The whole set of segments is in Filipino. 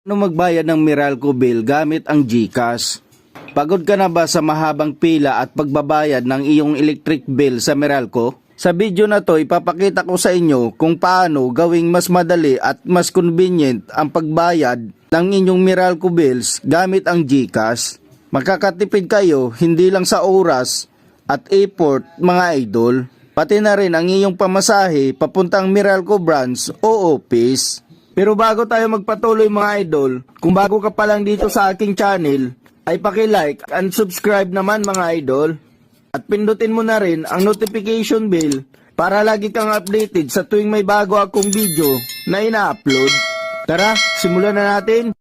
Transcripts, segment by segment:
Paano magbayad ng Meralco bill gamit ang GCash? Pagod ka na ba sa mahabang pila at pagbabayad ng iyong electric bill sa Meralco? Sa video na to, ipapakita ko sa inyo kung paano gawing mas madali at mas convenient ang pagbayad ng inyong Meralco bills gamit ang GCash. Makakatipid kayo hindi lang sa oras at effort mga idol, pati na rin ang iyong pamasahe papuntang Meralco branch o office. Pero bago tayo magpatuloy mga idol, kung bago ka pa lang dito sa aking channel, ay paki-like and subscribe naman mga idol. At pindutin mo na rin ang notification bell para lagi kang updated sa tuwing may bago akong video na ina-upload. Tara, simulan na natin!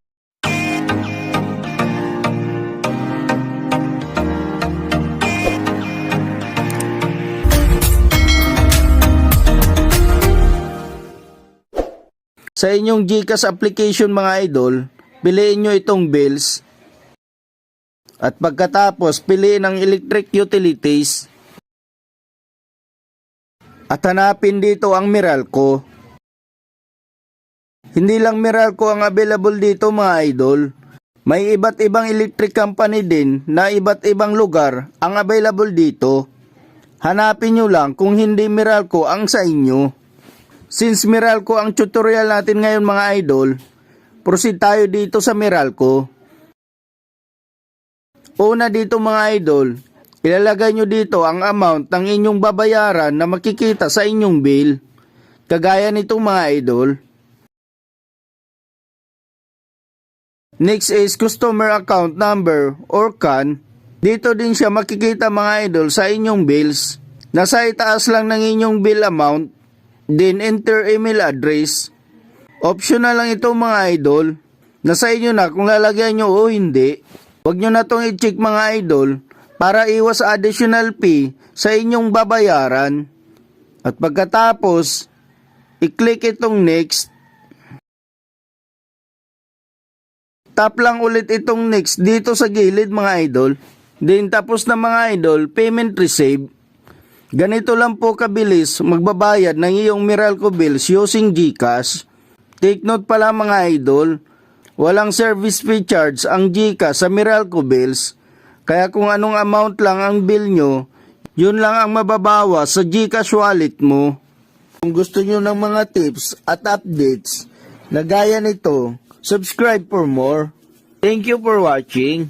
Sa inyong GCash application mga idol, piliin nyo itong bills. At pagkatapos, piliin ang electric utilities. At hanapin dito ang Meralco. Hindi lang Meralco ang available dito mga idol. May iba't ibang electric company din na iba't ibang lugar ang available dito. Hanapin nyo lang kung hindi Meralco ang sa inyo. Since Meralco ang tutorial natin ngayon mga idol, proceed tayo dito sa Meralco. Una dito mga idol, ilalagay nyo dito ang amount ng inyong babayaran na makikita sa inyong bill. Kagaya nitong mga idol. Next is customer account number or CAN. Dito din siya makikita mga idol sa inyong bills. Nasa itaas lang ng inyong bill amount. Then enter email address. Optional lang ito mga idol. Nasa inyo na kung lalagyan nyo o hindi. Huwag nyo na itong i-check mga idol para iwas additional fee sa inyong babayaran. At pagkatapos, i-click itong next. Tap lang ulit itong next dito sa gilid mga idol. Then tapos na mga idol, payment received. Ganito lang po kabilis magbabayad ng iyong Meralco bills using GCash. Take note pala mga idol, walang service fee charge ang GCash sa Meralco bills. Kaya kung anong amount lang ang bill nyo, yun lang ang mababawa sa GCash wallet mo. Kung gusto nyo ng mga tips at updates na gaya nito, subscribe for more. Thank you for watching.